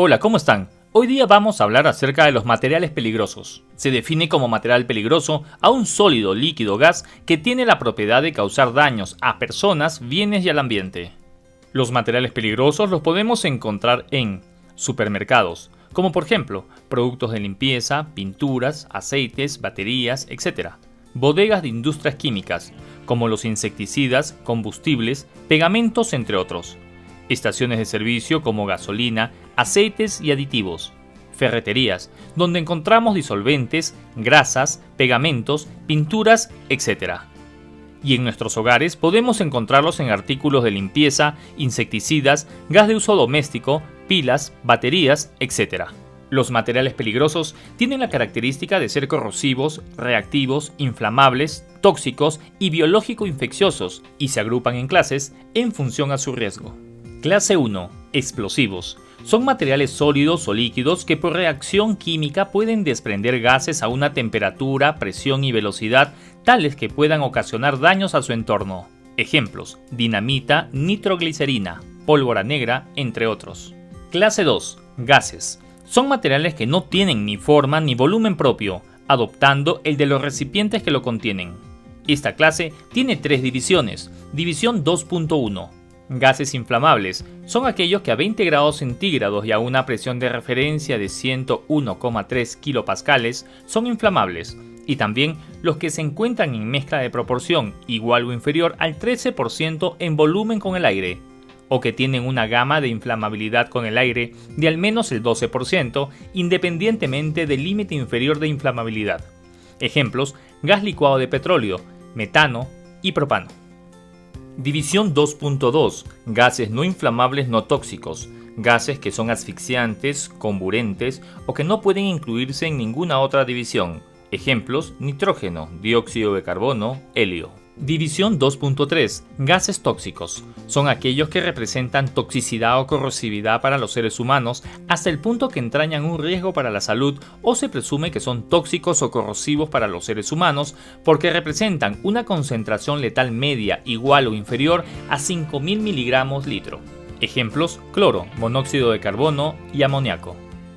Hola, ¿cómo están? Hoy día vamos a hablar acerca de los materiales peligrosos. Se define como material peligroso a un sólido, líquido o gas que tiene la propiedad de causar daños a personas, bienes y al ambiente. Los materiales peligrosos los podemos encontrar en supermercados, como por ejemplo productos de limpieza, pinturas, aceites, baterías, etc. Bodegas de industrias químicas, como los insecticidas, combustibles, pegamentos, entre otros. Estaciones de servicio como gasolina, aceites y aditivos. Ferreterías, donde encontramos disolventes, grasas, pegamentos, pinturas, etc. Y en nuestros hogares podemos encontrarlos en artículos de limpieza, insecticidas, gas de uso doméstico, pilas, baterías, etc. Los materiales peligrosos tienen la característica de ser corrosivos, reactivos, inflamables, tóxicos y biológico-infecciosos y se agrupan en clases en función a su riesgo. Clase 1. Explosivos. Son materiales sólidos o líquidos que por reacción química pueden desprender gases a una temperatura, presión y velocidad tales que puedan ocasionar daños a su entorno. Ejemplos: dinamita, nitroglicerina, pólvora negra, entre otros. Clase 2. Gases. Son materiales que no tienen ni forma ni volumen propio, adoptando el de los recipientes que lo contienen. Esta clase tiene tres divisiones. División 2.1. Gases inflamables son aquellos que a 20 grados centígrados y a una presión de referencia de 101,3 kilopascales son inflamables, y también los que se encuentran en mezcla de proporción igual o inferior al 13% en volumen con el aire, o que tienen una gama de inflamabilidad con el aire de al menos el 12%, independientemente del límite inferior de inflamabilidad. Ejemplos: gas licuado de petróleo, metano y propano. División 2.2. Gases no inflamables no tóxicos. Gases que son asfixiantes, comburentes o que no pueden incluirse en ninguna otra división. Ejemplos: nitrógeno, dióxido de carbono, helio. División 2.3. Gases tóxicos. Son aquellos que representan toxicidad o corrosividad para los seres humanos hasta el punto que entrañan un riesgo para la salud o se presume que son tóxicos o corrosivos para los seres humanos porque representan una concentración letal media igual o inferior a 5.000 miligramos litro. Ejemplos: cloro, monóxido de carbono y amoníaco.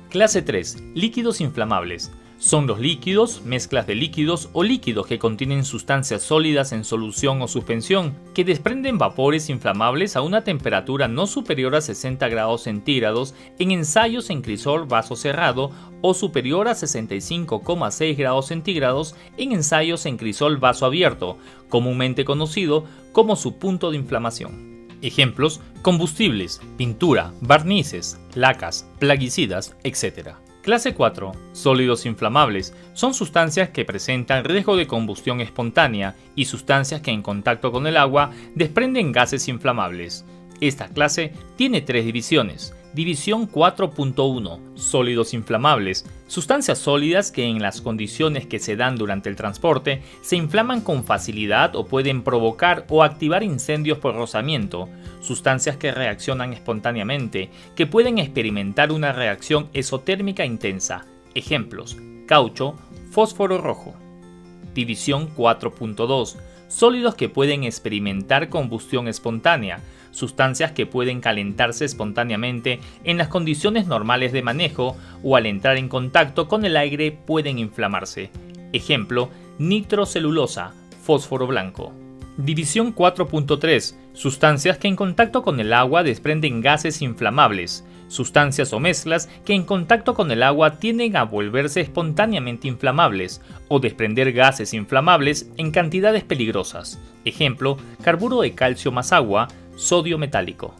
Clase 3. Líquidos inflamables. Son los líquidos, mezclas de líquidos o líquidos que contienen sustancias sólidas en solución o suspensión, que desprenden vapores inflamables a una temperatura no superior a 60 grados centígrados en ensayos en crisol vaso cerrado o superior a 65,6 grados centígrados en ensayos en crisol vaso abierto, comúnmente conocido como su punto de inflamación. Ejemplos: combustibles, pintura, barnices, lacas, plaguicidas, etc. Clase 4. Sólidos inflamables. Son sustancias que presentan riesgo de combustión espontánea y sustancias que en contacto con el agua desprenden gases inflamables. Esta clase tiene tres divisiones. División 4.1. Sólidos inflamables. Sustancias sólidas que en las condiciones que se dan durante el transporte se inflaman con facilidad o pueden provocar o activar incendios por rozamiento. Sustancias que reaccionan espontáneamente, que pueden experimentar una reacción exotérmica intensa. Ejemplos: caucho, fósforo rojo. División 4.2. Sólidos que pueden experimentar combustión espontánea. Sustancias que pueden calentarse espontáneamente en las condiciones normales de manejo o al entrar en contacto con el aire pueden inflamarse. Ejemplo: nitrocelulosa, fósforo blanco. División 4.3. Sustancias que en contacto con el agua desprenden gases inflamables. Sustancias o mezclas que en contacto con el agua tienden a volverse espontáneamente inflamables o desprender gases inflamables en cantidades peligrosas. Ejemplo: carburo de calcio más agua, sodio metálico.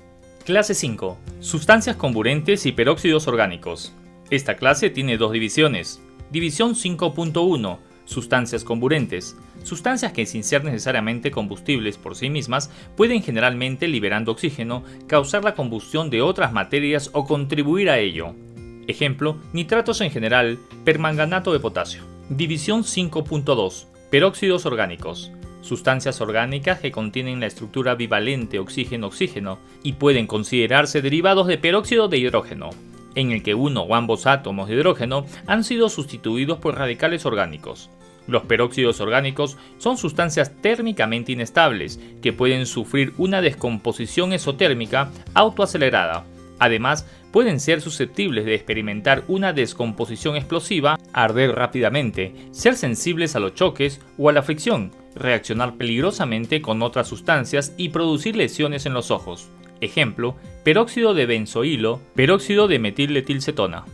Clase 5. Sustancias comburentes y peróxidos orgánicos. Esta clase tiene dos divisiones. División 5.1. Sustancias comburentes. Sustancias que, sin ser necesariamente combustibles por sí mismas, pueden generalmente, liberando oxígeno, causar la combustión de otras materias o contribuir a ello. Ejemplo: nitratos en general, permanganato de potasio. División 5.2. Peróxidos orgánicos. Sustancias orgánicas que contienen la estructura bivalente oxígeno-oxígeno y pueden considerarse derivados de peróxido de hidrógeno, en el que uno o ambos átomos de hidrógeno han sido sustituidos por radicales orgánicos. Los peróxidos orgánicos son sustancias térmicamente inestables que pueden sufrir una descomposición exotérmica autoacelerada, Además, pueden ser susceptibles de experimentar una descomposición explosiva, arder rápidamente, ser sensibles a los choques o a la fricción, reaccionar peligrosamente con otras sustancias y producir lesiones en los ojos. Ejemplo, peróxido de benzoilo, peróxido de metilcetilcetona.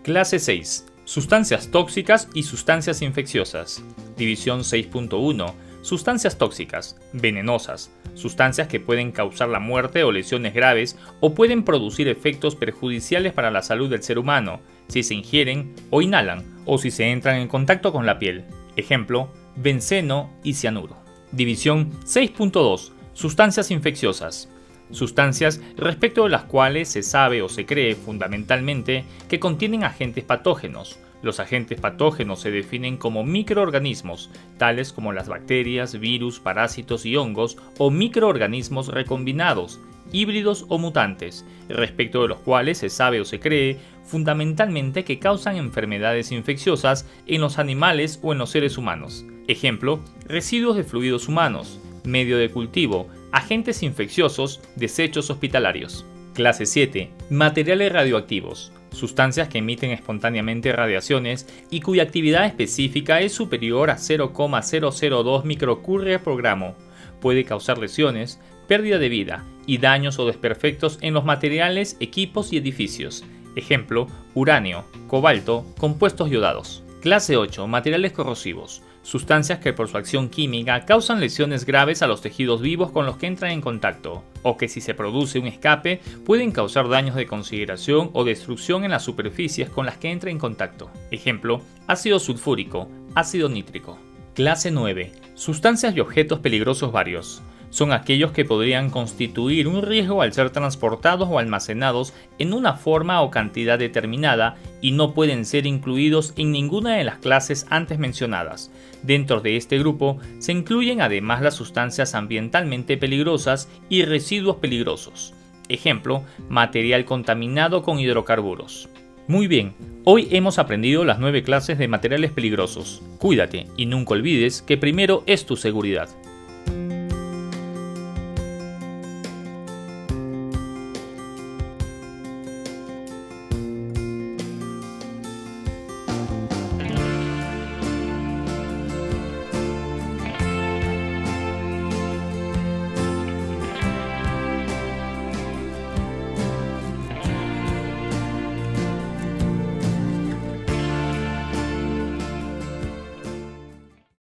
Clase 6. Sustancias tóxicas y sustancias infecciosas. División 6.1. Sustancias tóxicas, venenosas, sustancias que pueden causar la muerte o lesiones graves o pueden producir efectos perjudiciales para la salud del ser humano si se ingieren o inhalan o si se entran en contacto con la piel. Ejemplo, benceno y cianuro. División 6.2. Sustancias infecciosas. Sustancias respecto de las cuales se sabe o se cree fundamentalmente que contienen agentes patógenos. Los agentes patógenos se definen como microorganismos, tales como las bacterias, virus, parásitos y hongos, o microorganismos recombinados, híbridos o mutantes, respecto de los cuales se sabe o se cree fundamentalmente que causan enfermedades infecciosas en los animales o en los seres humanos. Ejemplo, residuos de fluidos humanos, medio de cultivo, agentes infecciosos, desechos hospitalarios. Clase 7. Materiales radioactivos. Sustancias que emiten espontáneamente radiaciones y cuya actividad específica es superior a 0,002 microcurie por gramo. Puede causar lesiones, pérdida de vida y daños o desperfectos en los materiales, equipos y edificios. Ejemplo, uranio, cobalto, compuestos yodados. Clase 8. Materiales corrosivos. Sustancias que por su acción química causan lesiones graves a los tejidos vivos con los que entran en contacto, o que si se produce un escape pueden causar daños de consideración o destrucción en las superficies con las que entra en contacto. Ejemplo, ácido sulfúrico, ácido nítrico. Clase 9. Sustancias y objetos peligrosos varios. Son aquellos que podrían constituir un riesgo al ser transportados o almacenados en una forma o cantidad determinada y no pueden ser incluidos en ninguna de las clases antes mencionadas. Dentro de este grupo se incluyen además las sustancias ambientalmente peligrosas y residuos peligrosos. Ejemplo, material contaminado con hidrocarburos. Muy bien, hoy hemos aprendido las 9 clases de materiales peligrosos. Cuídate y nunca olvides que primero es tu seguridad.